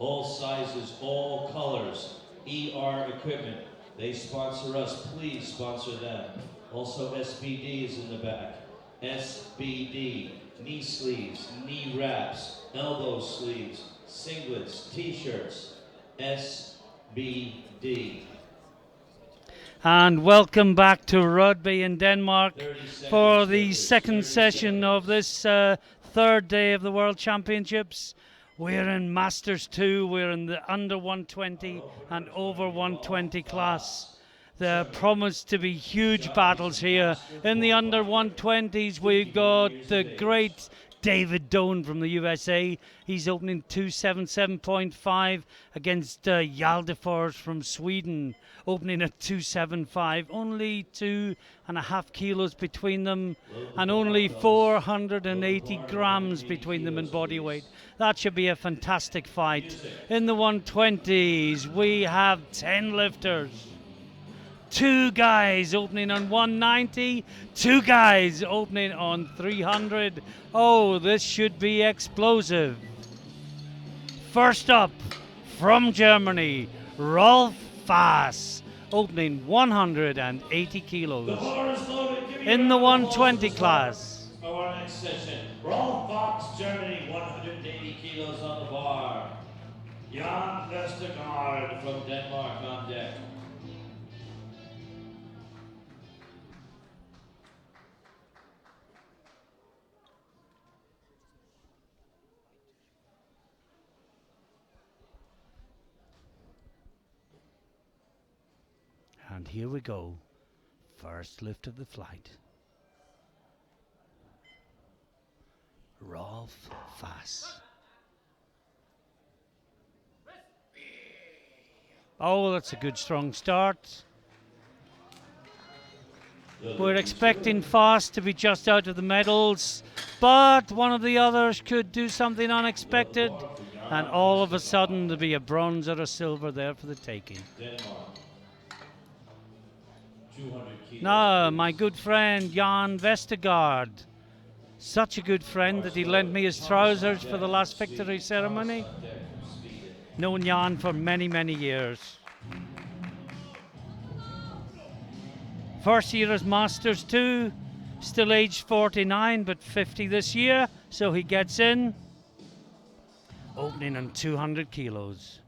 all sizes, all colors. ER Equipment, they sponsor us, please sponsor them. Also SBD is in the back. SBD, knee sleeves, knee wraps, elbow sleeves, singlets, t-shirts. SBD. And welcome back to rugby in Denmark for the second session of this third day of the World Championships. We're in Masters 2, we're in the under 120 and over 120 class. There promise to be huge battles here. In the under 120s, we've got the great David Doan from the USA. He's opening 277.5 against Yaldefors from Sweden, opening at 275. Only 2.5 kilos between them and only 480 grams between them in body weight. That should be a fantastic fight. In the 120s, we have 10 lifters. 2 guys opening on 190, 2 guys opening on 300. Oh, this should be explosive. First up, from Germany, Rolf Fass, opening 180 kilos. In the 120 class. Our next session, Rolf Fox, Germany, 180 kilos on the bar. Jan Vestergaard from Denmark on deck. And here we go. First lift of the flight. Rolf Fass. Oh, that's a good strong start. We're expecting Fass to be just out of the medals, but one of the others could do something unexpected, and all of a sudden there'll be a bronze or a silver there for the taking. Now, my good friend Jan Vestergaard, such a good friend that he lent me his trousers for the last victory ceremony. Known Jan for many, many years. First year as Masters 2, still aged 49 but 50 this year, so he gets in. Opening on 200 kilos.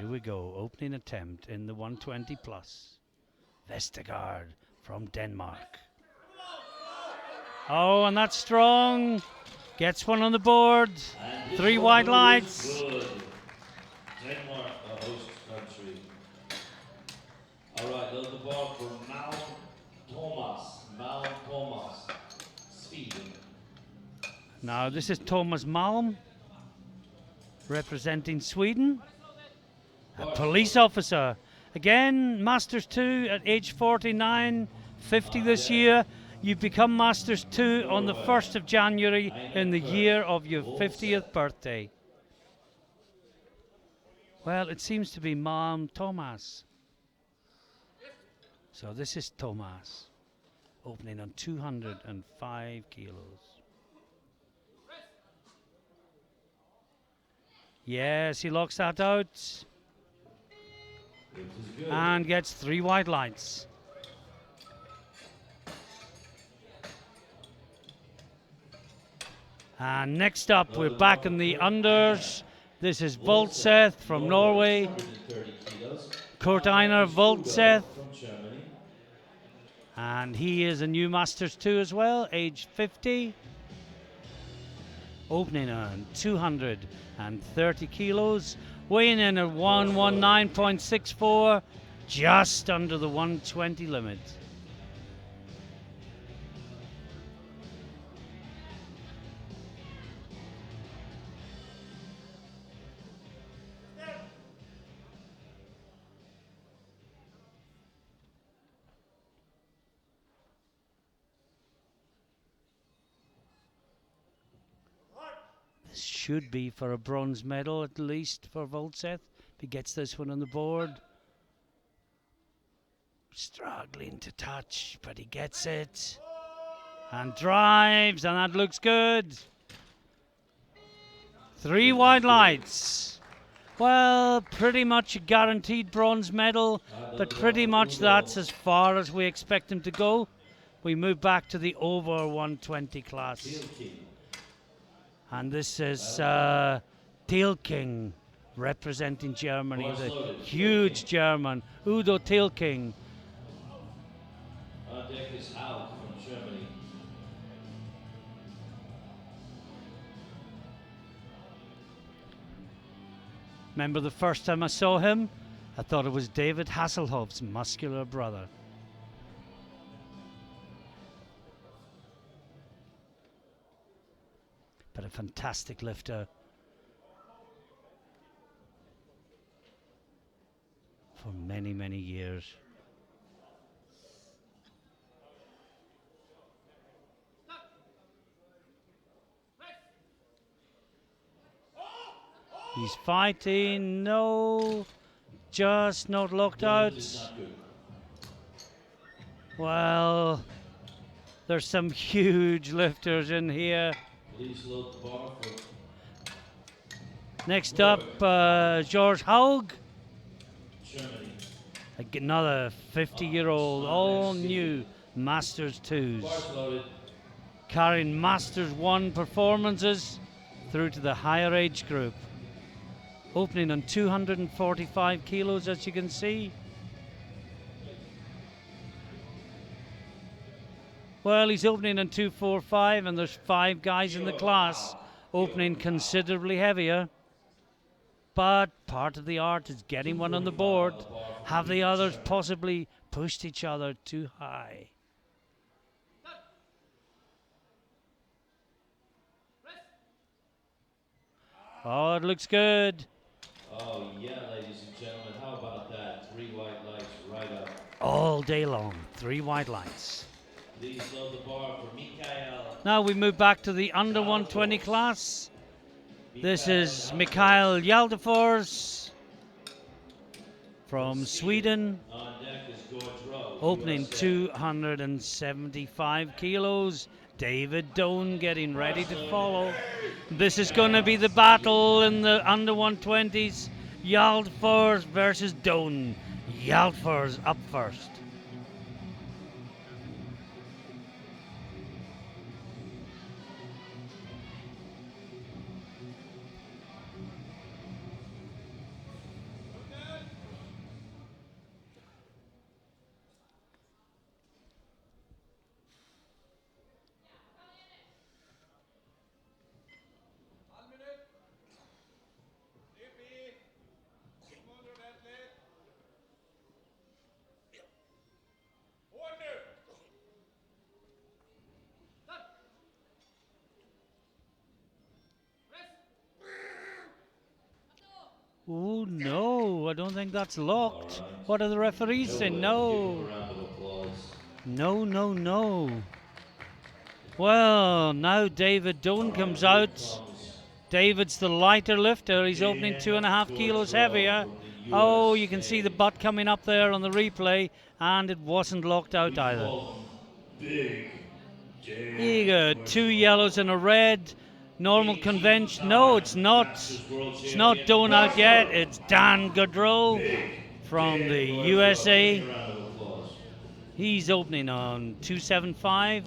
Here we go, opening attempt in the 120 plus. Vestergaard from Denmark. Oh, and that's strong. Gets one on the board. 3 wide lights. Good. Denmark, the host country. All right, load the ball for Malm Thomas. Malm Thomas, Sweden. Now this is Thomas Malm, representing Sweden. A police officer. Again, Masters 2 at age 49, 50 this year. You become Masters 2 on the 1st of January in the year of your 50th birthday. Well, it seems to be Malm Thomas. So this is Thomas, opening on 205 kilos. Yes, he locks that out. And gets 3 wide lights. And next up, we're back in the unders. This is Voldseth from Norway. Kurt Einar Voldseth. And he is a new Masters 2 as well, age 50. Opening on 230 kilos. Weighing in at 119.64, just under the 120 limit. This should be for a bronze medal at least for Voltseth. If he gets this one on the board. Struggling to touch, but he gets it. And drives, and that looks good. 3 wide lights. Well, pretty much a guaranteed bronze medal, but pretty much that's as far as we expect him to go. We move back to the over 120 class. And this is Thielking representing Germany, the huge German, Udo Thielking. On deck is Haug from Germany. Remember the first time I saw him? I thought it was David Hasselhoff's muscular brother. But a fantastic lifter. For many, many years. He's fighting, no, just not locked out. Well, there's some huge lifters in here. Next up, George Haug. Another 50-year-old, all new Masters 2s. Carrying Masters 1 performances through to the higher age group. Opening on 245 kilos, as you can see. Well, he's opening on 245, and there's 5 guys in the class opening considerably heavier. But part of the art is getting one on the board. Have the others possibly pushed each other too high? Oh, it looks good. Oh, yeah, ladies and gentlemen, how about that? 3 white lights right up. All day long, 3 white lights. Please load the bar for Mikael. Now we move back to the under 120 class. This is Mikael Hjaltefors from Sweden. On deck is George Rowe, Opening USA. 275 kilos. David Doan getting ready to follow. This is going to be the battle in the under 120s. Hjaltefors versus Doan. Hjaltefors up first. Oh no, I don't think that's locked. All right. What do the referees say? No. Give a round of applause. No, no, no. Well, now David Doan comes out. David's the lighter lifter. He's opening 2.5 kilos heavier. Oh, you can see the butt coming up there on the replay, and it wasn't locked out either. Big Here you go, 2 yellows and a red. Normal convention. No, it's not. It's not Doan out yet. It's Dan Gaudreau from the USA. He's opening on 275.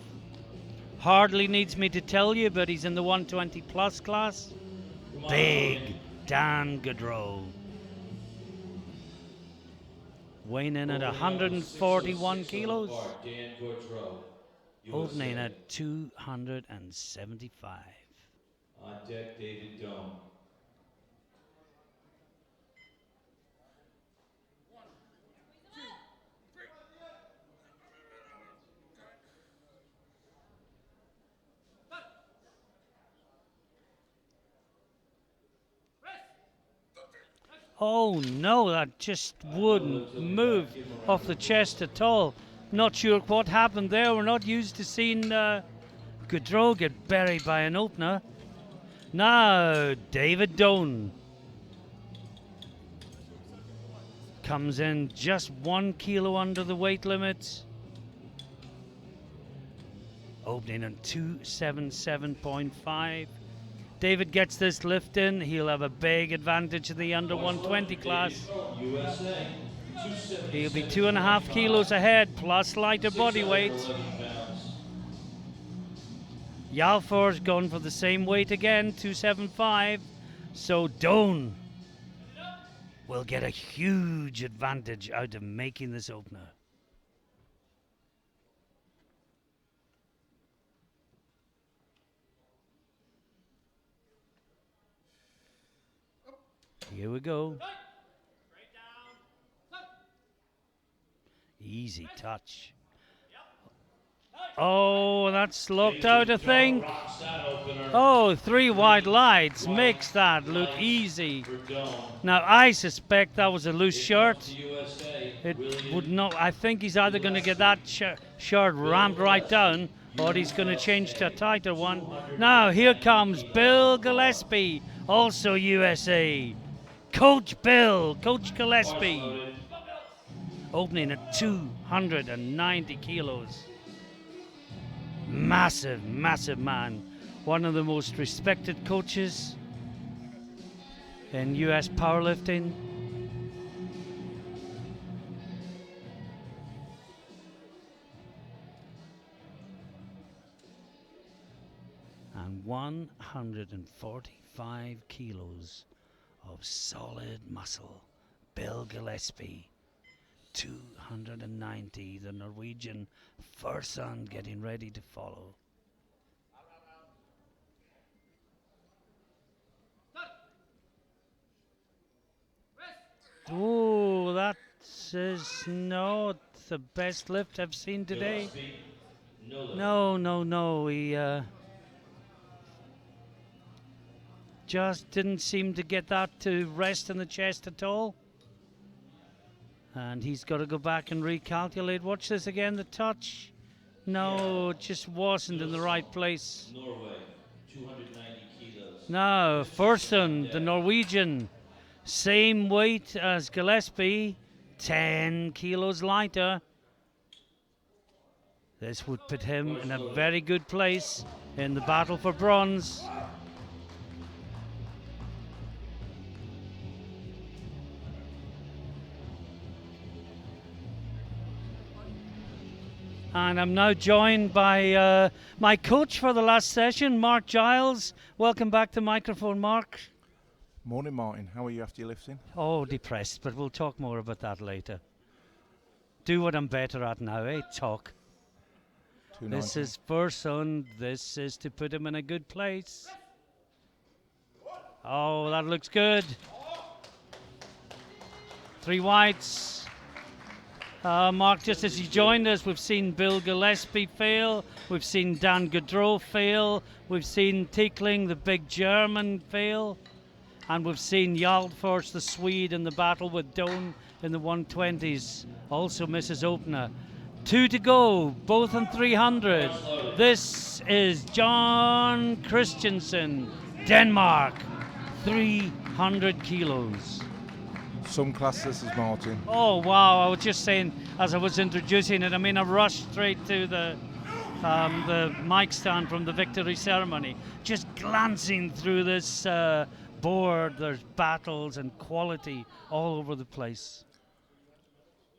Hardly needs me to tell you, but he's in the 120 plus class. Big Dan Gaudreau. Weighing in at 141 kilos. Dan Gaudreau, Opening USA. at 275. On deck, David Doan. Oh no, that just wouldn't move off the chest at all. Not sure what happened there. We're not used to seeing Gaudreau get buried by an opener. Now, David Doan comes in just 1 kilo under the weight limit. Opening on 277.5. David gets this lift in, he'll have a big advantage in the under 120 class. USA. He'll be 2.5 kilos ahead, plus lighter body weight. Yalfor's gone for the same weight again, 275. So Doan will get a huge advantage out of making this opener. Here we go. Easy touch. Oh, that's locked out, I think. Oh, 3 wide lights makes that look easy. Now, I suspect that was a loose shirt. It would not. I think he's either going to get that shirt ramped right down, or he's going to change to a tighter one. Now, here comes Bill Gillespie, also USA. Coach Bill, Coach Gillespie, opening at 290 kilos. Massive, massive man. One of the most respected coaches in US powerlifting. And 145 kilos of solid muscle. Bill Gillespie, 290. The Norwegian Furson getting ready to follow. Oh, that is not the best lift I've seen today. No. He just didn't seem to get that to rest in the chest at all. And he's got to go back and recalculate. Watch this again, the touch. No, it just wasn't in the right place. Norway, 290 kilos. Now, Furson, the Norwegian, same weight as Gillespie, 10 kilos lighter. This would put him in a very good place in the battle for bronze. And I'm now joined by my coach for the last session, Mark Giles. Welcome back to microphone, Mark. Morning, Martin. How are you after your lifting? Oh, depressed, but we'll talk more about that later. Do what I'm better at now, eh? Talk. 290. This is Furson. This is to put him in a good place. Oh, that looks good. 3 whites. Mark, just as you joined us, we've seen Bill Gillespie fail. We've seen Dan Gaudreau fail. We've seen Tickling, the big German, fail. And we've seen Hjalfors, the Swede, in the battle with Doan in the 120s. Also misses opener. 2 to go, both on 300. This is John Christensen, Denmark, 300 kilos. Some class this is Martin. Oh, wow. I was just saying, as I was introducing it, I mean, I rushed straight to the mic stand from the victory ceremony. Just glancing through this board, there's battles and quality all over the place.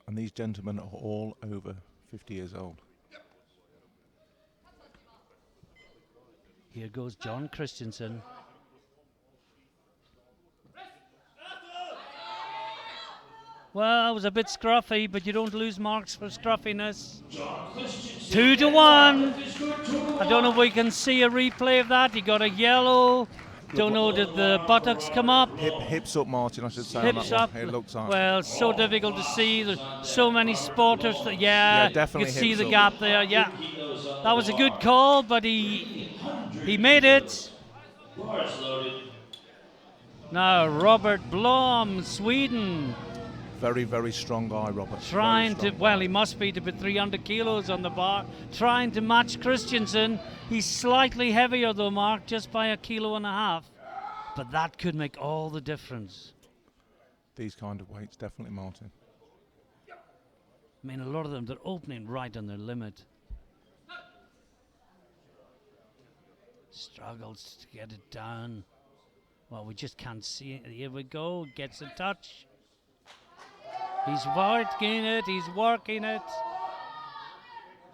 And these gentlemen are all over 50 years old. Here goes John Christensen. Well, it was a bit scruffy, but you don't lose marks for scruffiness. 2 to 1. I don't know if we can see a replay of that. He got a yellow. Don't know, did the buttocks come up? Hips up, Martin, I should say. Hips up. It looks like. Well, it's so difficult to see. There's so many spotters. Yeah, definitely. You can see hips the up. gap there. Yeah, that was a good call, but he made it. Now, Robert Blom, Sweden. Very, very strong guy, Robert. Trying Very to, strong well, guy. he must be to put 300 kilos on the bar, trying to match Christensen. He's slightly heavier though, Mark, just by 1.5 kilos. But that could make all the difference. These kind of weights, definitely, Martin. I mean, a lot of them, they're opening right on their limit. Struggles to get it down. Well, we just can't see it. Here we go. Gets a touch. He's working it. He's working it.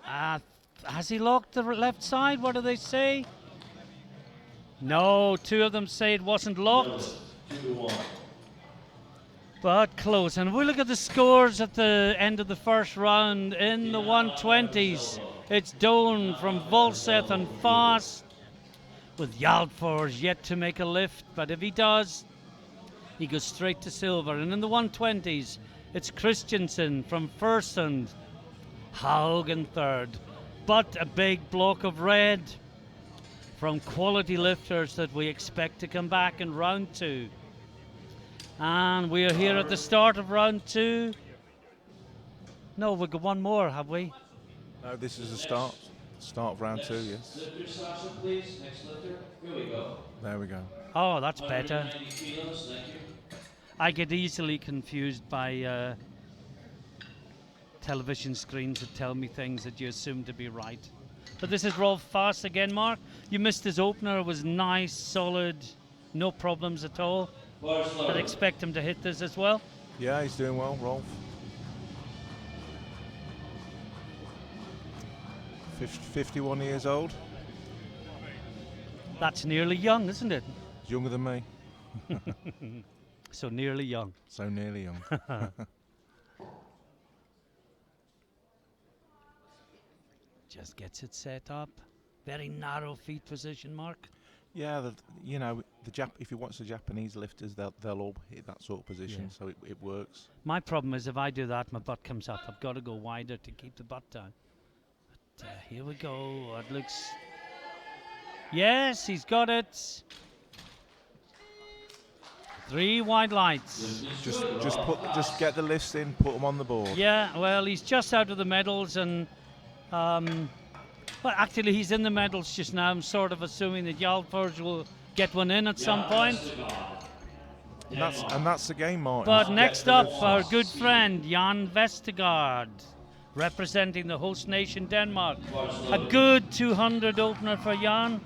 Has he locked the left side? What do they say? No, two of them say it wasn't locked. 2-1. But close. And we look at the scores at the end of the first round in the 120s. It's Doan from Volseth and Fast, with Yaldfors yet to make a lift. But if he does, he goes straight to silver. And in the 120s, it's Christensen from Fursund, Haugen third. But a big block of red from quality lifters that we expect to come back in round 2. And we are here at the start of round 2. No, we've got one more, have we? No, this is the start. Start of round 2, yes. Lifter, Sasha, please. Next lifter. Here we go. There we go. Oh, that's better. 190 kilos, thank you. I get easily confused by television screens that tell me things that you assume to be right. But this is Rolf Fast again, Mark. You missed his opener. It was nice, solid, no problems at all. I'd expect him to hit this as well. Yeah, he's doing well, Rolf. 51 years old. That's nearly young, isn't it? He's younger than me. So nearly young. So nearly young. Just gets it set up. Very narrow feet position, Mark. Yeah, if you watch the Japanese lifters, they'll all hit that sort of position, so it works. My problem is if I do that, my butt comes up. I've got to go wider to keep the butt down. But here we go. It looks... Yes, he's got it. 3 wide lights. Just get the lifts in, put them on the board. Yeah, well, he's just out of the medals, and well, actually, he's in the medals just now. I'm sort of assuming that Yaldfors will get one in at some point. And that's the game, Martin. But next up, our good friend Jan Vestergaard, representing the host nation Denmark. A good 200 opener for Jan.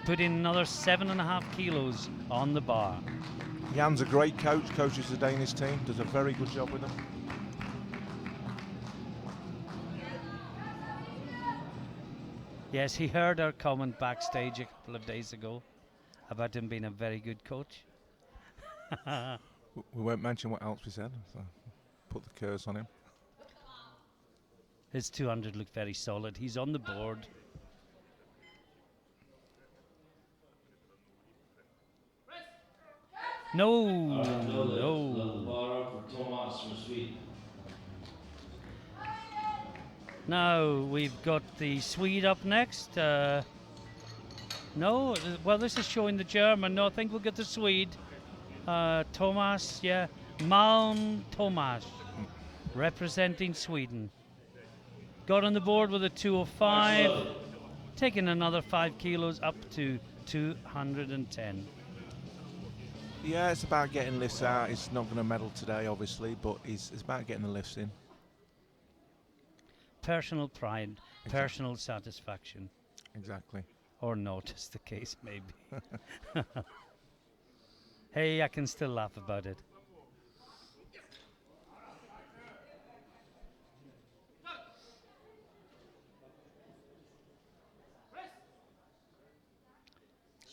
Put in another 7.5 kilos on the bar. Jan's a great coach, coaches the Danish team, does a very good job with them. Yes, he heard our comment backstage a couple of days ago about him being a very good coach. We won't mention what else we said, so put the curse on him. His 200 looked very solid. He's on the board. No, no. Thomas from Sweden. Now we've got the Swede up next. No, well, this is showing the German. No, I think we'll get the Swede. Thomas, yeah. Malm Thomas, representing Sweden. Got on the board with a 205, taking another 5 kilos up to 210. Yeah, it's about getting lifts out. He's not going to medal today, obviously, but it's about getting the lifts in. Personal pride, personal satisfaction. Exactly. Or not, as the case may be. Hey, I can still laugh about it.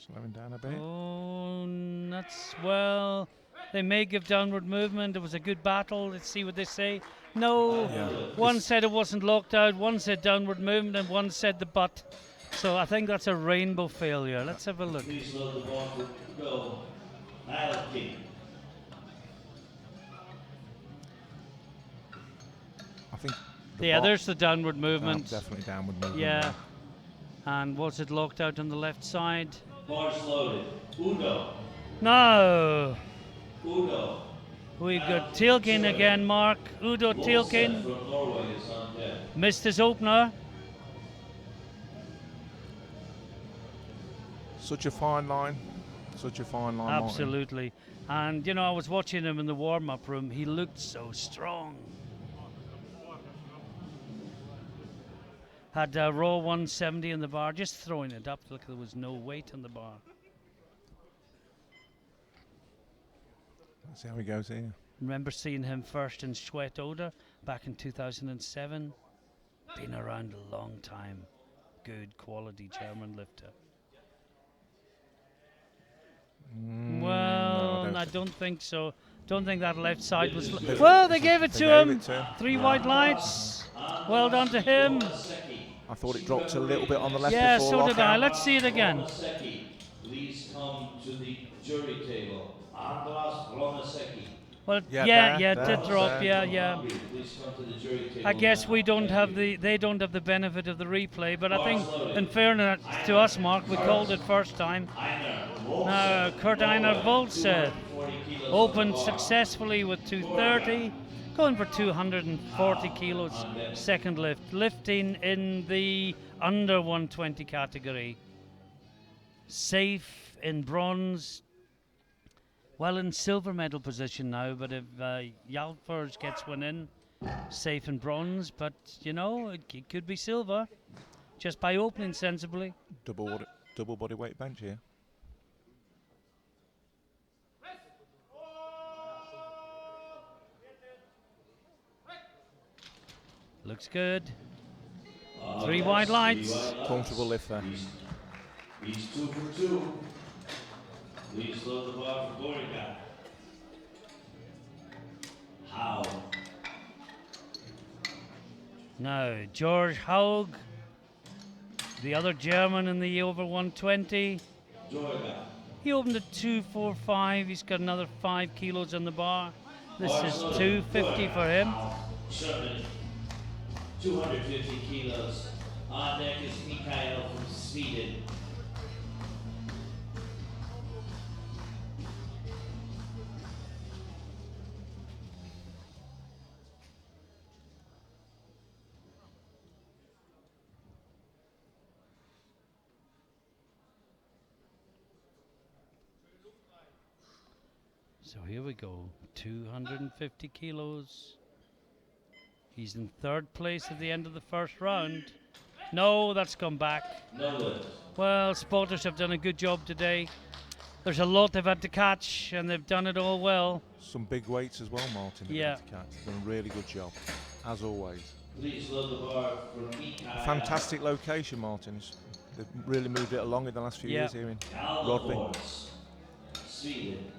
Slowing down a bit. Oh, that's, well, they may give downward movement. It was a good battle. Let's see what they say. No, one said it wasn't locked out, one said downward movement, and one said the butt. So I think that's a rainbow failure. Let's have a look. Please load the ball for go. Alki. I think. There's the downward movement. Definitely downward movement. Yeah. There. And was it locked out on the left side? Bars loaded. Uno. No. Uno. We've got Tilkin again, Mark. Udo Wolfson Tilkin from Norway is on deck. missed his opener. Such a fine line. Such a fine line, Martin. Absolutely. And, you know, I was watching him in the warm-up room. He looked so strong. Had raw 170 in the bar, just throwing it up like there was no weight on the bar. Let's see how he goes here. Remember seeing him first in Schwet Oder back in 2007. Been around a long time. Good quality German lifter. Well, no, I don't think so. Don't think that left side was. Well, they gave it They to gave him. it to him. 3 white lights. Well done to him. I thought it dropped a little bit on the left Yeah, before so did I. lockout. Let's see it again. Bromaceki, please come to the jury table. Andras Bromaceki. Well, Yeah, yeah, there, did drop. there. Yeah. Please come to the jury table. I guess now. we don't Thank have you. they don't have the benefit of the replay, but I think, in fairness to us, Mark, we called it first time. Now, Kurt Einar Volse opened successfully with 230, going for 240 kilos second lift, lifting in the under 120 category. Safe in bronze, well in silver medal position now, but if Jalfors gets one in, safe in bronze, but you know, it could be silver just by opening sensibly. Double body weight bench here. Looks good. 3 wide lights. Comfortable lift there. He's 2 for 2. Please load the bar for Gorica. How? Now, George Haug, the other German in the over 120. Gorica. He opened at 245. He's got another 5 kilos on the bar. This is 250 for him. Sherman, 250 kilos. On deck is Mikael from Sweden. So here we go, 250 kilos. He's in 3rd place at the end of the first round. No, that's come back. No lift. Well, spotters have done a good job today. There's a lot they've had to catch, and they've done it all well. Some big weights as well, Martin. Yeah. Done a really good job, as always. Please load the bar for Mikael. Fantastic location, Martin. They've really moved it along in the last few Yeah. years here in Rodby. Alfors, Sweden.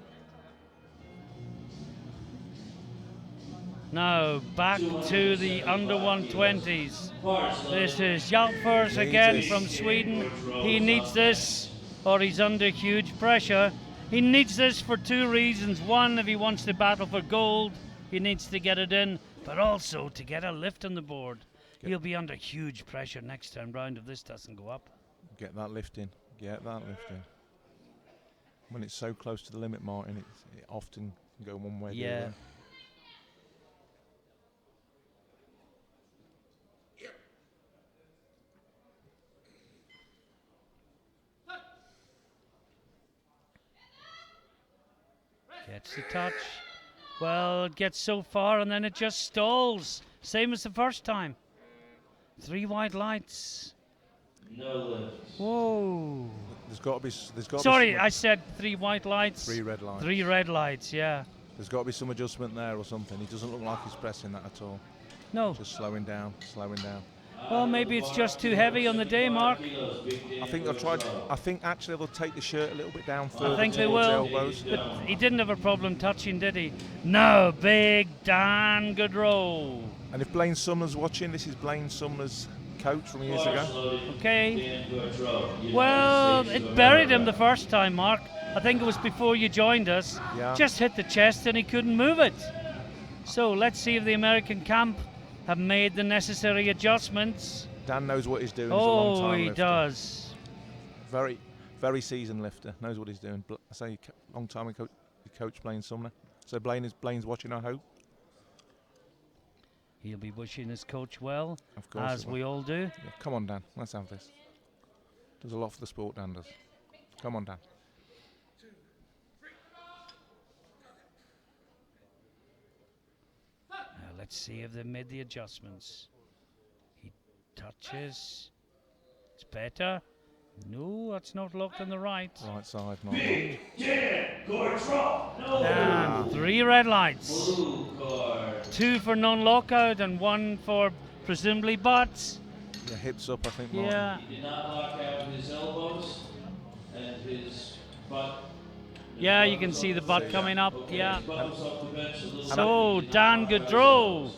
Now, back to the under 120s. Bars loaded. This is Jalfors again Jesus. from Sweden. He needs this, or he's under huge pressure. He needs this for 2 reasons. One, if he wants to battle for gold, he needs to get it in, but also to get a lift on the board. He'll be under huge pressure next time round if this doesn't go up. Get that lift in. Get that lift in. When it's so close to the limit, Martin, it often can go one way or the Yeah. other. Gets the touch. Well, it gets so far and then it just stalls. Same as the first time. 3 wide lights. No lift. Whoa. There's got to be. There's got. Sorry, to I said 3 white lights. 3 red lines. 3 red lights, yeah. There's got to be some adjustment there or something. He doesn't look like he's pressing that at all. No. Just slowing down, slowing down. Well, maybe it's just too heavy on the day, Mark. I think they'll try. I think actually they'll take the shirt a little bit down further I think they towards the will. elbows. But he didn't have a problem touching, did he? No, big Dan Goodrow. And if Blaine Sumner's watching, this is Blaine Sumner's coach from years ago. Okay. Well, it buried him the first time, Mark. I think it was before you joined us. Yeah. Just hit the chest and he couldn't move it. So let's see if the American camp have made the necessary adjustments. Dan knows what he's doing. He's a long Oh, time he lifter. does. Very, very seasoned lifter. Knows what he's doing. I say long time he coached Blaine Sumner. So Blaine's watching, I hope. He'll be wishing his coach well, Of course. as we all do. Yeah, come on, Dan. Let's have this. Does a lot for the sport, Dan does. Come on, Dan. Now let's see if they made the adjustments. He touches. It's better. No, that's not locked on the right. Right side, not Big Dan Gortrop. No. And 3 red lights. Blue card. 2 for non-lockout and 1 for presumably butts. the hips up, I think. Martin. Yeah. He did not lock out his elbows and his butt. Yeah, you can see the butt coming up. Okay, Yeah. his butt was off the bench a little So bit. Dan Gaudreau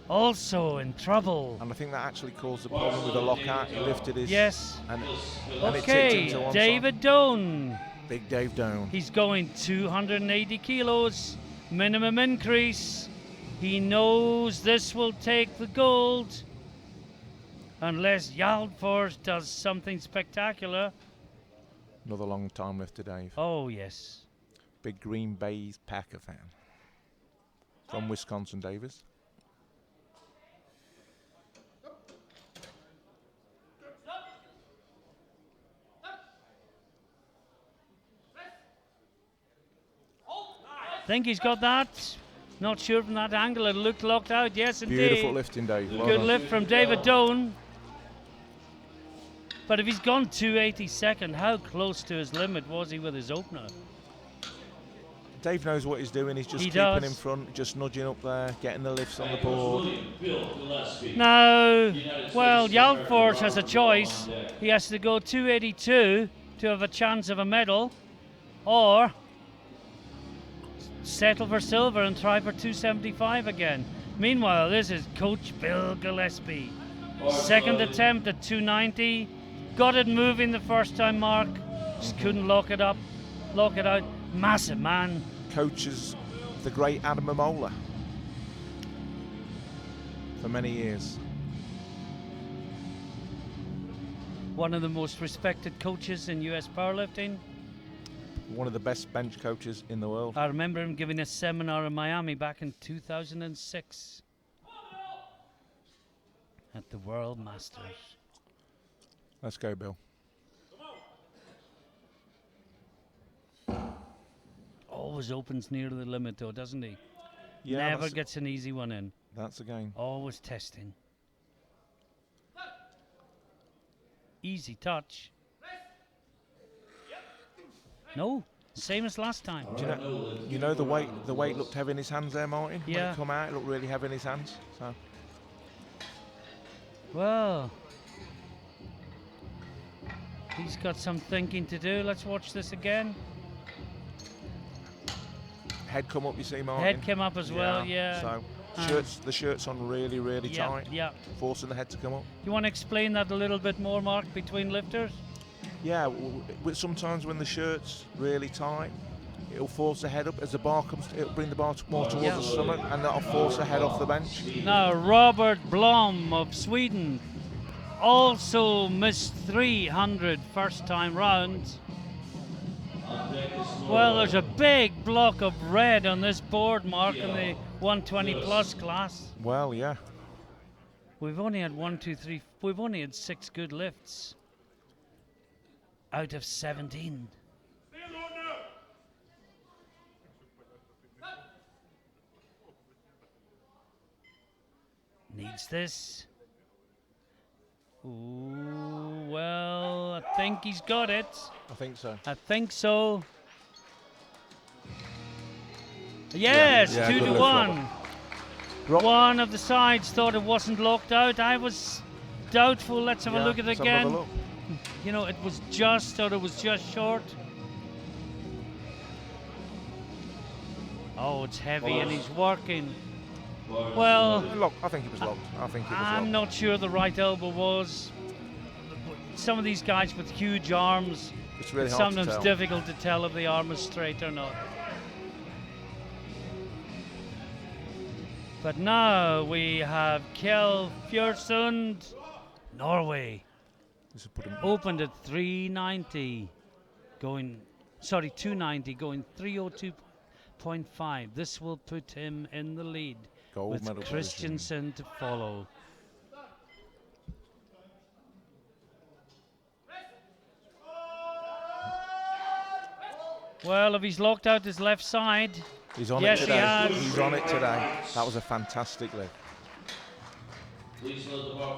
also in trouble. And I think that actually caused the problem with the lockout. He lifted his. Yes. And it tipped Okay, into one David Doan. side. Big Dave Doan. He's going 280 kilos, minimum increase. He knows this will take the gold. Unless Yaldfors does something spectacular. Another long time lifter, Dave. Oh, yes. Big Green Bay Packer fan. From Wisconsin, Davis. Think he's got that. Not sure from that angle. It looked locked out. Yes, indeed. Beautiful lifting, Dave. Well Good done. lift from David Doan. But if he's gone 282nd, how close to his limit was he with his opener? Dave knows what he's doing. He's just He keeping does. in front, just nudging up there, getting the lifts on the And Coach board. William Bill Gillespie. Now, well, States Yaldfors has a Robert choice. on deck. He has to go 282 to have a chance of a medal, or settle for silver and try for 275 again. Meanwhile, this is Coach Bill Gillespie. Second attempt at 290. Got it moving the first time, Mark. Just couldn't lock it up. Lock it out. Massive man. Coaches the great Adam Amola for many years. One of the most respected coaches in US powerlifting. One of the best bench coaches in the world. I remember him giving a seminar in Miami back in 2006 at the World Masters. Let's go, Bill. Always opens near the limit though, doesn't he? Yeah, Never that's, gets an easy one in. that's the game. Always testing. Easy touch. No, same as last time. Do you know the weight looked heavy in his hands there, Martin? When Yeah. it come out, it looked really heavy in his hands. So Well, he's got some thinking to do. Let's watch this again. head come up, you see, Martin. Head came up as well, yeah. So Um, the shirt's on really, really Yeah, tight, yeah. forcing the head to come up. You want to explain that a little bit more, Mark, between lifters? Yeah, sometimes when the shirt's really tight, it'll force the head up as the bar comes. It'll bring the bar more towards Yeah. the stomach, and that'll force the head off the bench. Now, Robert Blom of Sweden also missed 300 first time round. On deck is Well, there's a big block of red on this board, Mark, in the 120 plus class. Well, yeah, We've only had 1, 2, 3, we've only had 6 good lifts out of 17. Needs this. Ooh, well, I think he's got it. I think so. I think so. Yes, Yeah, 2 good to lift, 1. Rob- One of the sides thought it wasn't locked out. I was doubtful. Let's have a Yeah, look at it let's have another again. look. You know, it was just, or it was just short. Oh, it's heavy and he's working. Well, I think it was locked. I think it was I'm locked. not sure the right elbow was. Some of these guys with huge arms, It's really it's hard to sometimes tell. difficult to tell if the arm is straight or not. But now we have Kjell Fjörsund, Norway, This will put him- opened at 390, 290, going 302 8.5. This will put him in the lead, Gold with medal position. Christensen to follow. Well, if he's locked out his left side, He's on yes, it he today. has. He's on it today. That was a fantastic lift.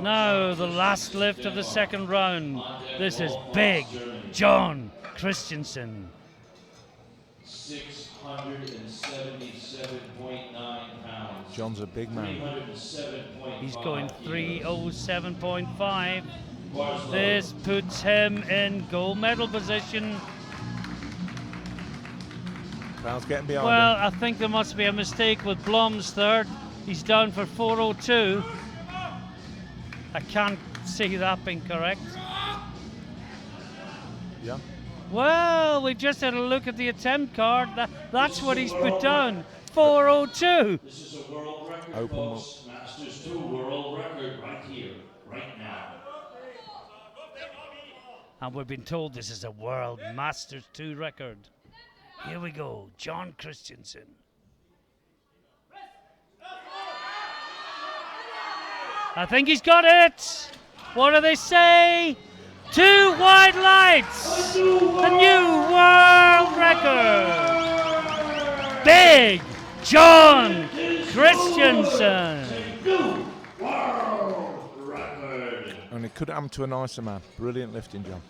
now the last lift of the second round. This is big John Christensen. 677.9 pounds. John's a big man. 307.5 He's going kilos. 307.5. Bars loaded. This puts him in gold medal position. Crowd's getting behind Well, him. I think there must be a mistake with Blum's third. He's down for 402. I can't see that being correct. Yeah. Well, we've just had a look at the attempt card. That's what he's put down. 402. This is a world record, Open folks. Masters 2 world record right here, right now. And we've been told this is a World Masters 2 record. Here we go, John Christensen. I think he's got it. What do they say? 2 wide lights. A new world record. Big John Christensen. World record. And it could happen to a nicer man. Brilliant lifting, John.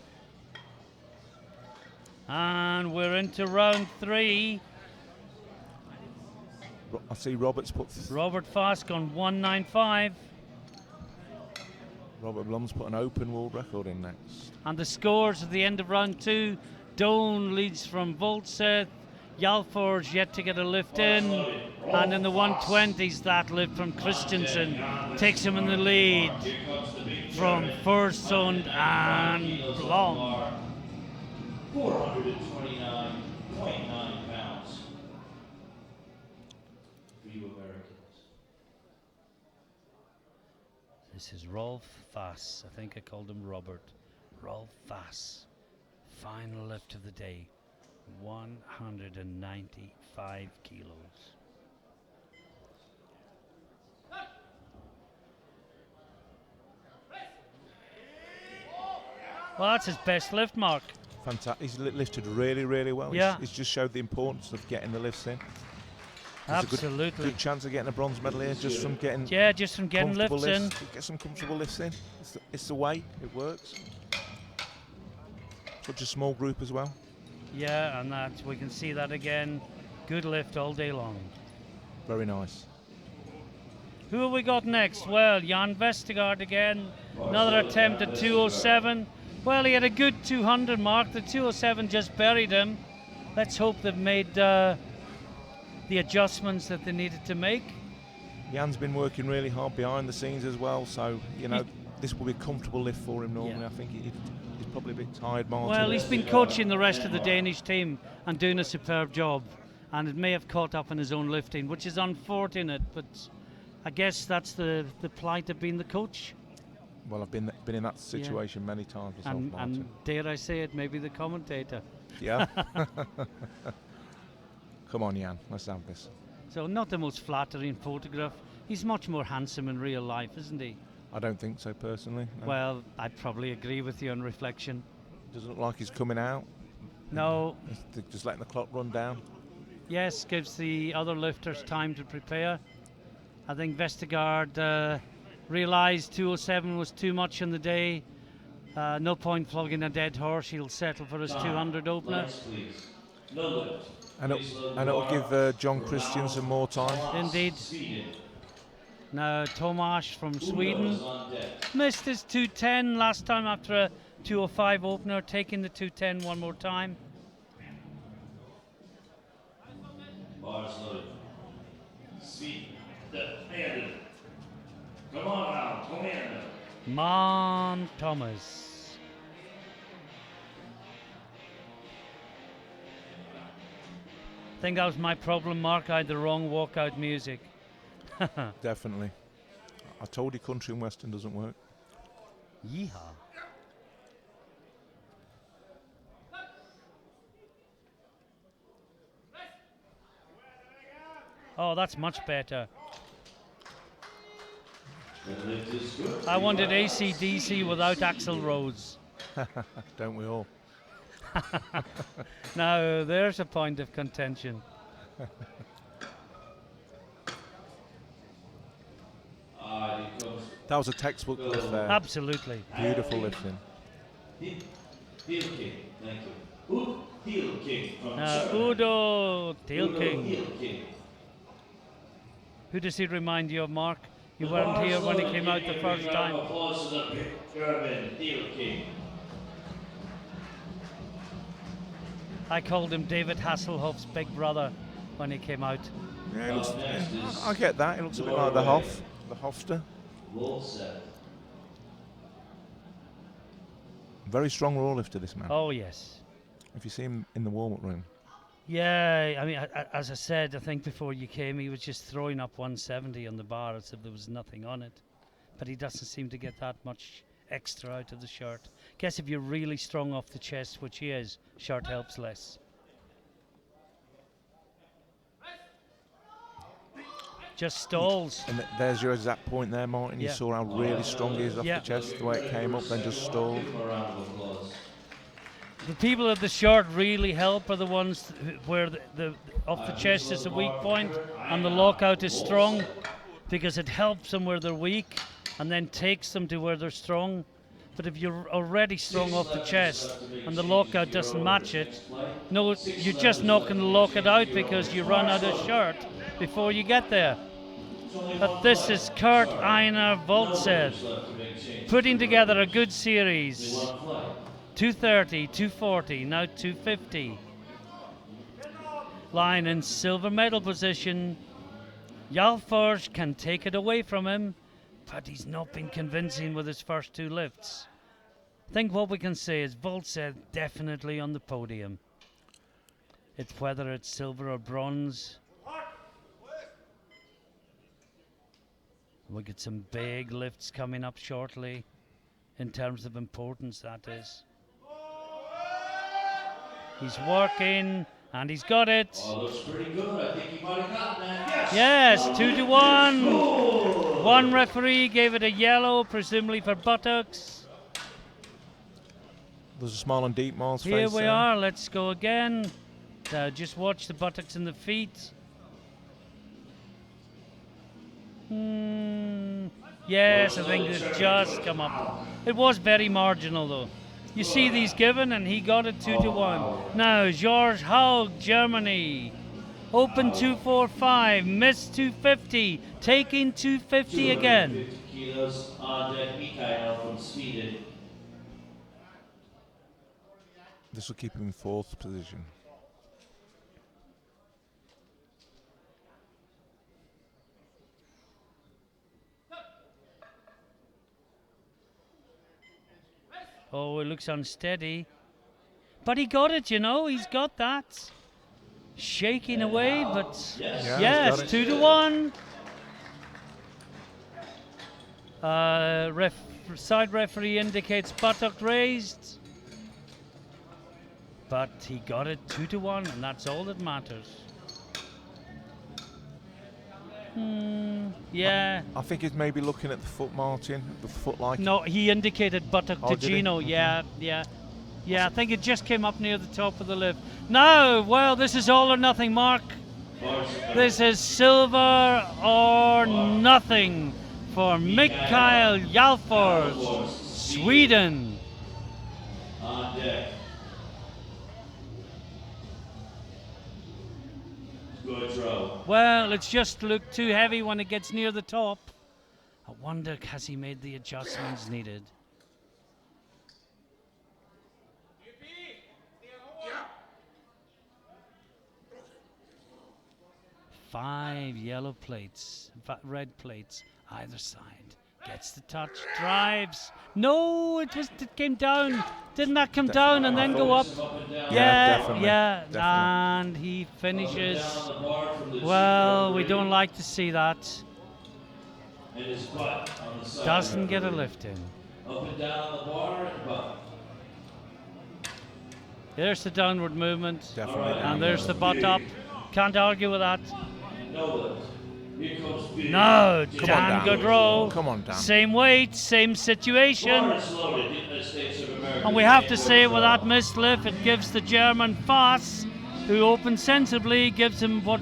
And we're into round 3. I see Robert's put. Robert Fask on 195. Robert Blum's put an open world record in next. And the scores at the end of round 2. Doan leads from Voltseth. Yalfor's yet to get a lift in. And in the 120s, that lift from Christensen takes him in the lead from Fursund and Blom. 429.9 pounds. For you Americans. This is Rolf Fass. I think I called him Robert. Rolf Fass. Final lift of the day. 195 kilos. Well, that's his best lift, Mark. Fantastic. He's lifted really, really well. Yeah. He's just showed the importance of getting the lifts in. There's a Absolutely. good chance of getting a bronze medal here just from getting Yeah, just from getting comfortable lifts in. Get some comfortable lifts in. It's the way it works. Such a small group as well. Yeah, and that we can see that again. Good lift all day long. Very nice. Who have we got next? Well, Jan Vestergaard again. Another attempt at 207. Well, he had a good 200 mark. The 207 just buried him. Let's hope they've made the adjustments that they needed to make. Jan's been working really hard behind the scenes as well, so this will be a comfortable lift for him normally. Yeah. I think he's probably a bit tired, Martin. Well, he's been coaching the rest of the Danish team and doing a superb job, and it may have caught up in his own lifting, which is unfortunate, but I guess that's the plight of being the coach. Well, I've been in that situation many times myself, And Martin. dare I say it, maybe the commentator. Yeah. Come on, Jan, let's have this. So not the most flattering photograph. He's much more handsome in real life, isn't he? I don't think so personally. No. Well, I'd probably agree with you on reflection. Doesn't look like he's coming out. No, Just letting the clock run down. yes, gives the other lifters time to prepare. I think Vestergaard realised 207 was too much in the day. No point flogging a dead horse. He'll settle for his 200 opener. Lights, please. No lift. And it'll give John Christensen more time. Indeed. Sweden. Now Tomas from Uno Sweden is on deck. missed his 210 last time after a 205 opener, taking the 210 one more time. Bars loaded. Sweden. Handed. Come on now, Commander. Mon Thomas. I think that was my problem, Mark. I had the wrong walkout music. Definitely. I told you country and western doesn't work. Yeehaw. Oh, that's much better. The lift is good. I wanted AC/DC without Axl Rose. Don't we all? Now, there's a point of contention. Here comes That was a textbook lift there. Absolutely. Beautiful lifting. Heel King. Thank you. Heel King from Udo Heel King. Heel King. Who does he remind you of, Mark? You weren't here when he came out the first time. Applause to the German Heel King. I called him David Hasselhoff's big brother when he came out. Yeah, it looks, next is I get that. It looks a bit like the Hofster. Wolfset. Very strong raw lifter, this man. Oh, yes. If you see him in the warm-up room. Yeah, I mean, as I said, I think before you came, he was just throwing up 170 on the bar as if there was nothing on it. But he doesn't seem to get that much extra out of the shirt. Guess if you're really strong off the chest, which he is, shirt helps less. Just stalls. And there's your exact point there, Martin. You Yeah. saw how really strong he is off Yeah. the chest, the way it came up, then just stalled. Give him a round of applause. The people at the shirt really help are the ones where the off the chest is a weak point and the lockout is strong, because it helps them where they're weak and then takes them to where they're strong. But if you're already strong off the chest and the lockout doesn't match it, no, you're just not going to lock it out because you run out of shirt before you get there. But this is Kurt Einar Voltsev putting together a good series. 230, 240, now 250. Lying in silver medal position. Jalfors can take it away from him, but he's not been convincing with his first two lifts. I think what we can say is Voltsev definitely on the podium. It's whether it's silver or bronze. We get some big lifts coming up shortly, in terms of importance, that is. He's working, and he's got it. Oh, looks pretty good. I think he might have gotten that. Yes, 2-1. One referee gave it a yellow, presumably for buttocks. There's a smile on Deep Miles' face. Here we there. are. Let's go again. Just watch the buttocks and the feet. Yes, I think it's just come up. It was very marginal, though. You see these given, and he got it 2-1. Now, George Haug, Germany. Open 245, missed 250, taking 250 again. 50 kilos on deck. Mikael from Sweden. This will keep him in fourth position. Oh, it looks unsteady. But he got it, you know, he's got that. Shaking away, but Yeah, yes, he's got it. 2-1. Side referee indicates buttock raised. But he got it 2-1, and that's all that matters. Yeah. I think he's maybe looking at the foot, Martin. The foot like. No, he indicated buttock to did he? Gino. Yeah. Yeah, I think it just came up near the top of the lift. No, well, this is all or nothing, Mark. This is silver or nothing for Mikael Jalfors, Sweden. On deck. Good throw. Well, it's just looked too heavy when it gets near the top. I wonder, has he made the adjustments needed? Five yellow plates, red plates either side. Gets the touch, drives. No, it came down. Didn't that come down and then go up? Yeah, definitely. Definitely. And he finishes. Well, we don't like to see that. And his butt on the side. Doesn't get a lift in. Up and down on the bar and butt. There's the downward movement. Definitely. And there's the butt up. Can't argue with that. No lift. Here comes big. No, Come on, Dan Dan. Gaudreau. Come on, Dan. Same weight, same situation. Bar is loaded. United States of America. And we have to say, with that missed lift, it gives the German Fass, who opened sensibly, gives him what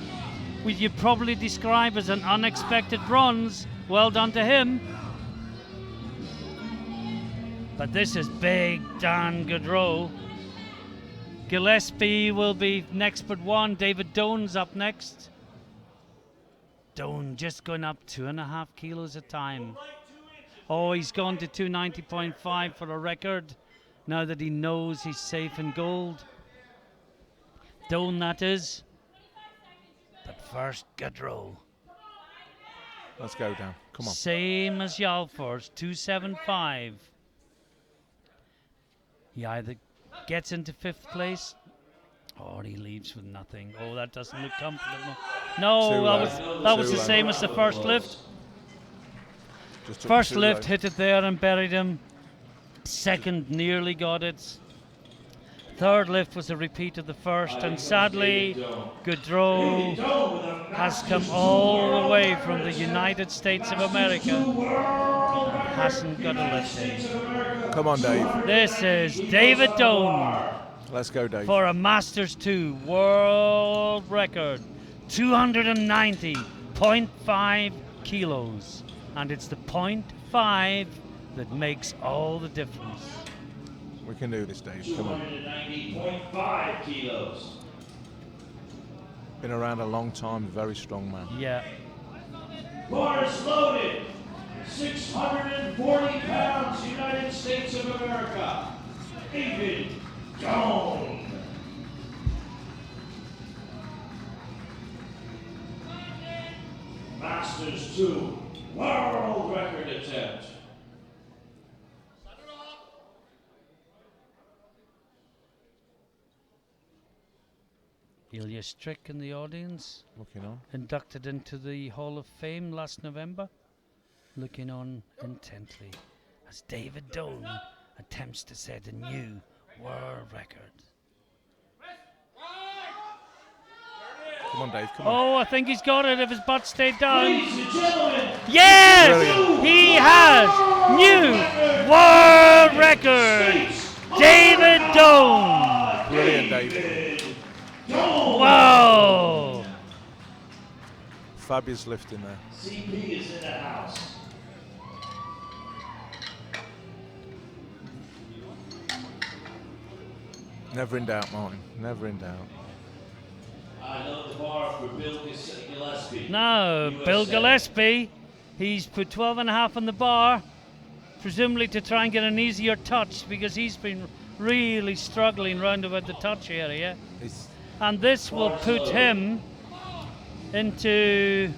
you probably describe as an unexpected bronze. Well done to him. But this is big Dan Gaudreau. Gillespie will be next but one. David Doan's up next. Doan just going up 2.5 kilos a time. Oh, he's gone to 290.5 for a record now that he knows he's safe in gold. Doan, that is. But first, Gaudreau. Let's go, Dan. Come on. Same as Yalfors, 275. He either gets into 5th place or he leaves with nothing. Oh, that doesn't look comfortable. No, that was the same as the first lift. Just took First too lift low. hit it there and buried him. Second nearly got it. Third lift was a repeat of the first, and sadly, Gaudreau has come all the way from the United States of America and hasn't got a lift in. Come on, Dave. This is David Doan Let's go, Dave. for a Masters 2 world record, 290.5 kilos. And it's the 0.5 that makes all the difference. We can do this, Dave. Come on. 290.5 kilos. Been around a long time, very strong man. Yeah. Bars loaded. 640 pounds, United States of America. David Doan. Masters 2 world record attempt. Ilya Strick in the audience, Looking on. inducted into the Hall of Fame last November, looking on intently as David Doan attempts to set a new world record. Come on, Dave. Come on. Oh, I think he's got it if his butt stayed down. Ladies and gentlemen, Yes! Brilliant. He has new world record! David Doan! Brilliant, Dave. Wow! Fabulous lift in there. CP is in the house. Never in doubt, Martin. Never in doubt. I know the bar for Bill Gillespie. Now, Bill USA. Gillespie, he's put 12.5 on the bar, presumably to try and get an easier touch because he's been really struggling round about the touch area. It's And this will put him into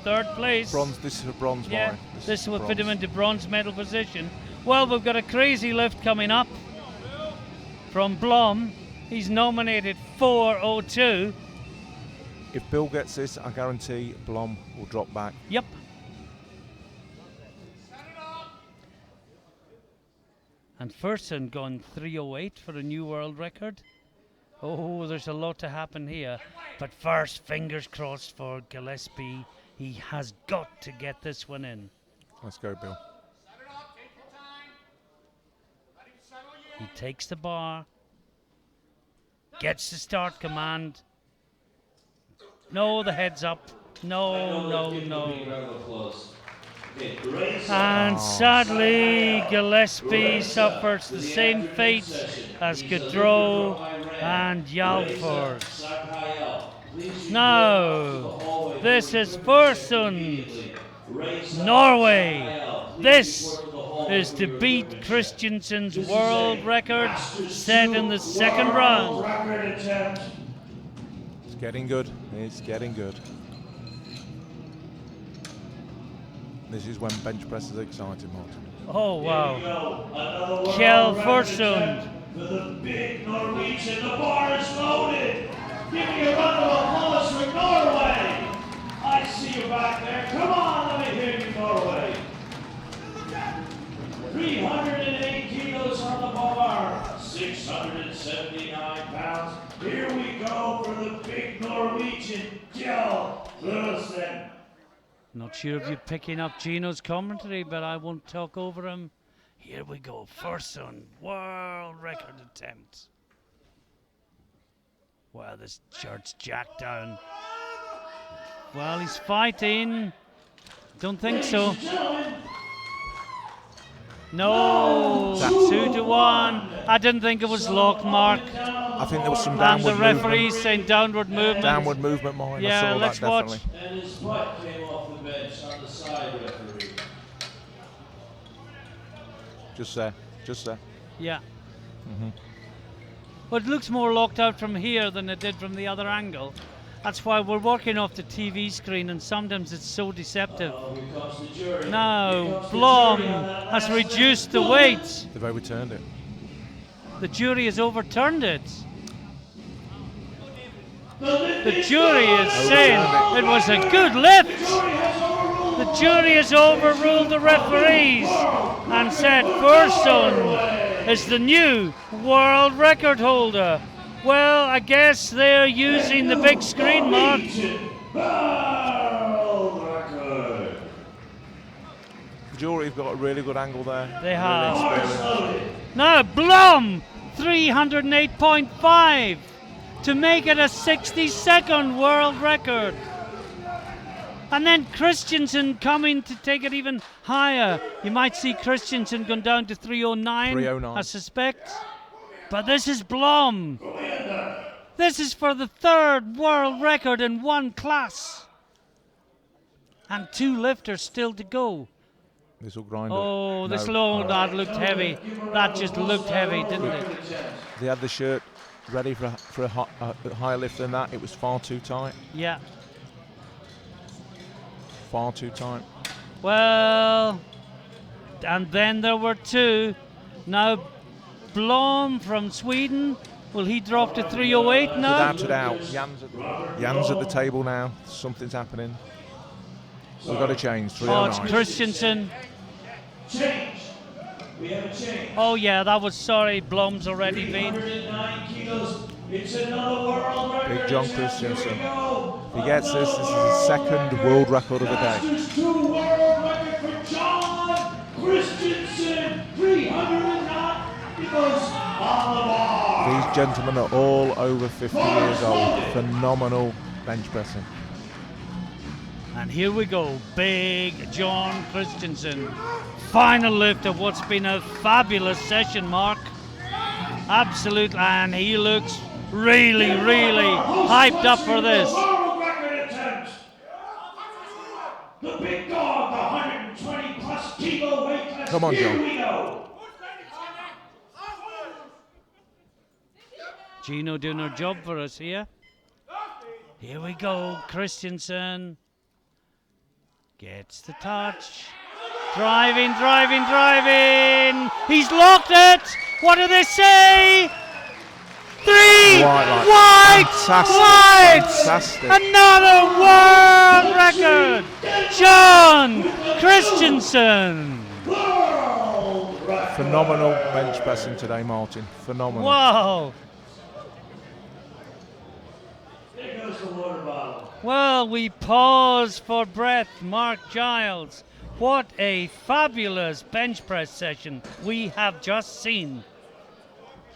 3rd place. bronze. This is a bronze, Yeah, Martin. this is will put bronze. him into bronze medal position. Well, we've got a crazy lift coming up from Blom. He's nominated 4:02. If Bill gets this, I guarantee Blom will drop back. Yep. And Furson gone 3:08 for a new world record. Oh, there's a lot to happen here. But first, fingers crossed for Gillespie. He has got to get this one in. Let's go, Bill. He takes the bar, gets the start command. No, the head's up. No, no, no. And sadly, Gillespie suffers the same fate as Gaudreau and Yalfors. Now, this is Fursund, Norway. This is to beat Christensen's world record set in the second round. It's getting good. It's getting good. This is when bench press is exciting, Martin. Oh, wow. Kjell Fursund. For the big Norwegian, the bar is loaded. Give me a round of applause for Norway. I see you back there. Come on, let me hear you, Norway. 308 kilos on the bar, 679 pounds. Here we go for the big Norwegian, Kjell Lillesen. Not sure if you're picking up Gino's commentary, but I won't talk over him. Here we go. Fursund, world record attempt. Wow, this shirt's jacked down. Well, he's fighting. Don't think so. No, 2-1. I didn't think it was locked, Mark. I think there was some And downward the referee's movement. saying downward movement. Downward movement, Martin. Yeah, I saw let's that watch. definitely. And his butt came off the bench on the side, referee. Just there. Just there. Yeah. Well, it looks more locked out from here than it did from the other angle. That's why we're working off the TV screen, and sometimes it's so deceptive. Here comes the jury. Now, Blom has reduced the weight. They've overturned it. The jury has overturned it. The jury is saying it was a good lift. The jury has overruled the referees and said Fursund is the new world record holder. Well, I guess they're using the big screen, Mark. World record. The jury have got a really good angle there. They Really have. experienced. Now, Blom, 308.5 to make it a 60-second world record. And then Christensen coming to take it even higher. You might see Christensen going down to 309, 309. I suspect. But this is Blom. This is for the third world record in one class. And 2 lifters still to go. This will grind Oh, it. this No. low, that looked heavy. That just looked heavy, didn't it? They had the shirt ready for a higher lift than that. It was far too tight. Yeah. Far too tight. Well, and then there were 2. Now, Blom from Sweden, will he drop to 308 now? Without a doubt. Jan's at the table now. Something's happening. We've got to change. Oh, it's 309. Christensen. Change. We have a change. Oh yeah, that was, sorry, Blom's already been. 309 kilos. It's another world record. Big John attempt. Here we Christensen. go. If he gets this is his second world record of the day. Masters 2 world record for John Christensen. 309 kilos on the bar. These gentlemen are all over 50 years old. Phenomenal bench pressing. And here we go, Big John Christensen. Final lift of what's been a fabulous session, Mark. Absolutely, and he looks really, really hyped up for this. World record attempt. The big dog, the 120 plus kilo weight class. Come on, Here John. we go. Gino doing her job for us here. Here we go, Christensen. Gets the touch. Driving, driving, driving. He's locked it. What do they say? 3 White. white. Fantastic. Another world record. John Christensen. World record. Phenomenal bench pressing today, Martin. Phenomenal. Wow. There goes the water bottle. Well, we pause for breath. Mark Giles. What a fabulous bench press session we have just seen.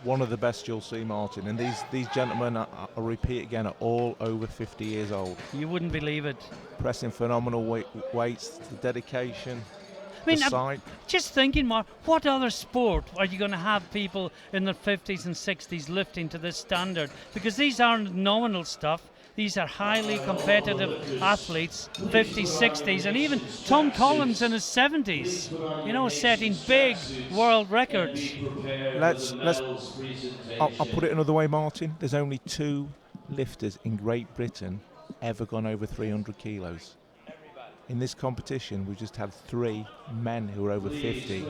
One of the best you'll see, Martin. And these gentlemen, I'll repeat again, are all over 50 years old. You wouldn't believe it. Pressing phenomenal weights, the dedication, I mean, the I'm sight. just thinking, Mark, what other sport are you going to have people in their 50s and 60s lifting to this standard? Because these aren't nominal stuff. These are highly competitive athletes, 50s, 60s, and even Tom Collins in his 70s, you know, setting big world records. I'll put it another way, Martin. There's only 2 lifters in Great Britain ever gone over 300 kilos. In this competition, we've just had 3 men who are over 50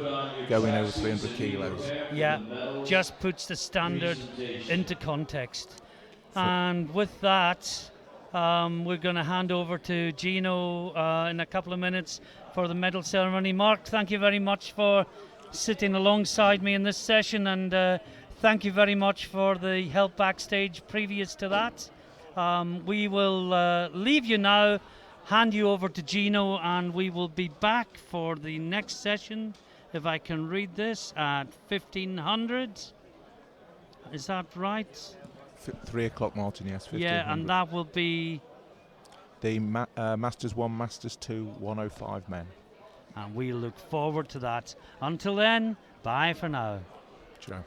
going over 300 kilos. Yeah, just puts the standard into context. And with that, we're going to hand over to Gino in a couple of minutes for the medal ceremony. Mark, thank you very much for sitting alongside me in this session, and thank you very much for the help backstage previous to that. We will leave you now, hand you over to Gino, and we will be back for the next session, if I can read this, at 1500. Is that right? 3 o'clock, Martin, yes, 1500. Yeah, and that will be... The Masters 1, Masters 2, 105 men. And we look forward to that. Until then, bye for now. Ciao.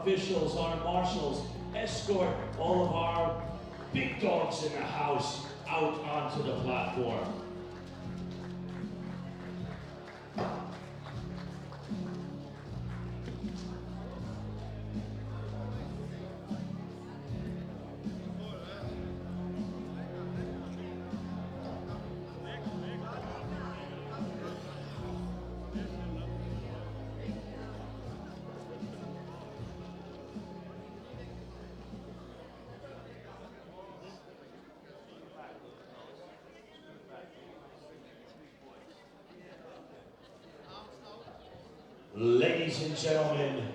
officials, our marshals, escort all of our big dogs in the house out onto the platform. Ladies and gentlemen,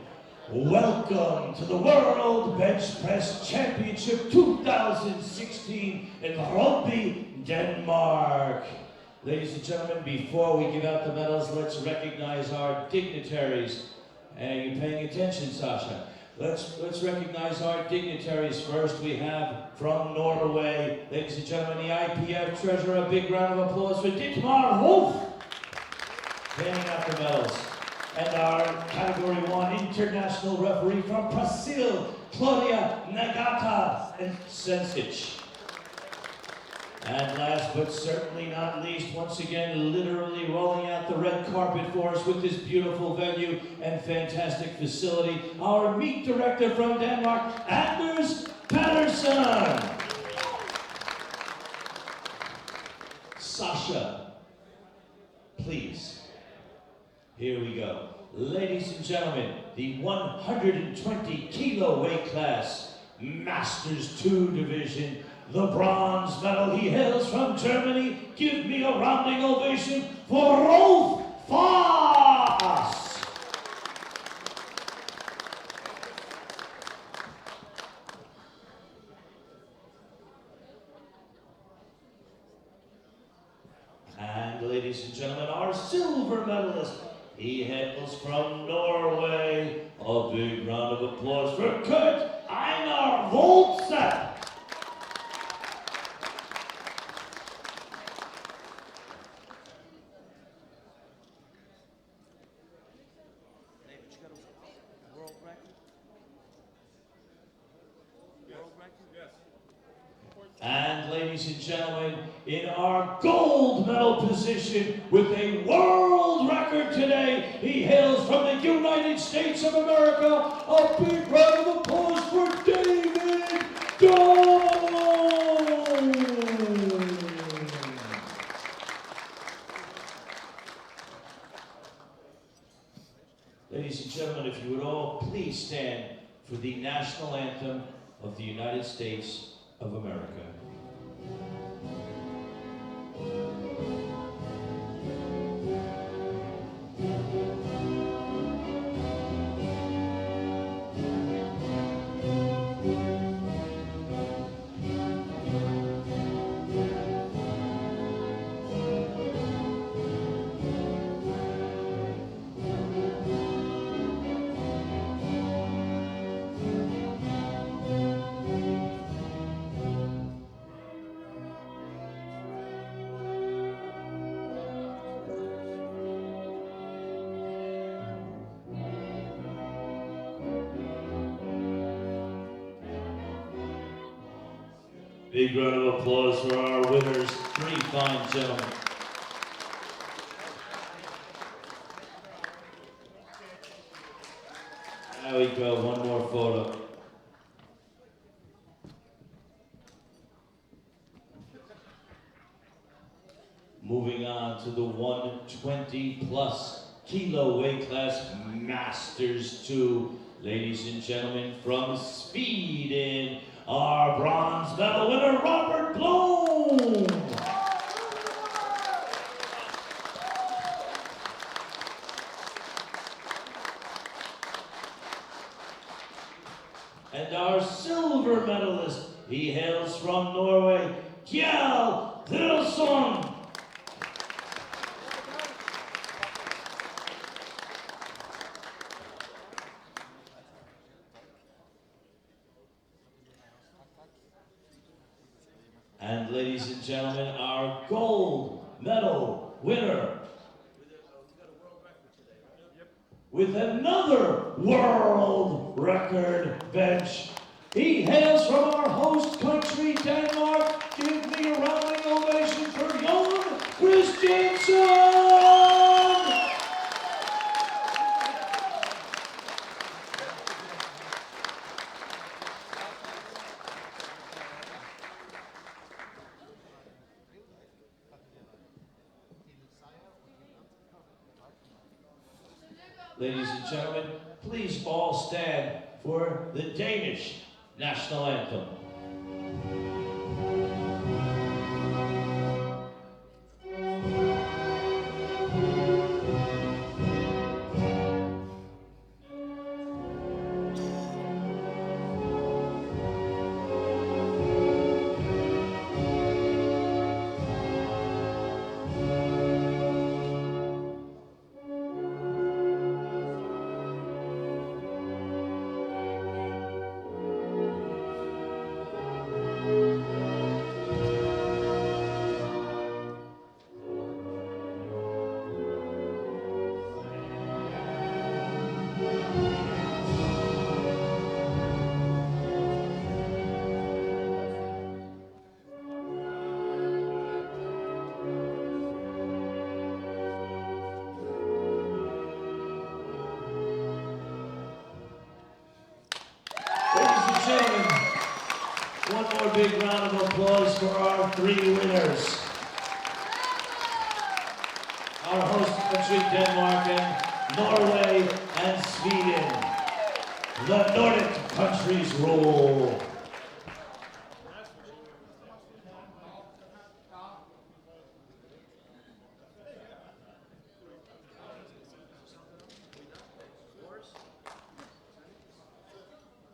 welcome to the World Bench Press Championship 2016 in Rugby, Denmark. Ladies and gentlemen, before we give out the medals, let's recognize our dignitaries. And you paying attention, Sasha? Let's recognize our dignitaries first. We have from Norway, ladies and gentlemen, the IPF treasurer. A big round of applause for Dietmar Wolf, paying out the medals. And our Category 1 international referee from Brazil, Claudia Nagata and Sensic. And last but certainly not least, once again, literally rolling out the red carpet for us with this beautiful venue and fantastic facility, our meet director from Denmark, Anders Patterson. Sasha, please. Here we go. Ladies and gentlemen, the 120 kilo weight class, Masters 2 division, the bronze medal. He hails from Germany. Give me a rounding ovation for Rolf Foss. And ladies and gentlemen, our silver medalist. He hails from Norway. A big round of applause for Kurt Einar Voldseth. And ladies and gentlemen, in our gold medal position with a world record today, he hails from the United States of America. A big round of applause for David Doan. Ladies and gentlemen, if you would all please stand for the national anthem of the United States of America. Big round of applause for our winners, three fine gentlemen. There we go, one more photo. Moving on to the 120 plus kilo weight class, Masters 2. Ladies and gentlemen, from Sweden, our bronze medal winner, Robert Blom. And our silver medalist, he hails from Norway, Kjell Thilson. And ladies and gentlemen, our gold medal winner. with another world record bench. He hails from our host country, Denmark. Give me a rounding ovation for Jon Christiansen! Ladies and gentlemen, please all stand for the Danish national anthem. One more big round of applause for our three winners. Our host country, Denmark, and Norway and Sweden. The Nordic countries rule.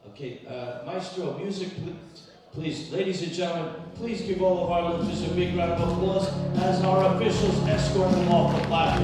Okay, Maestro, music, please. Ladies and gentlemen, please give all of our listeners a big round of applause as our officials escort them off the platform.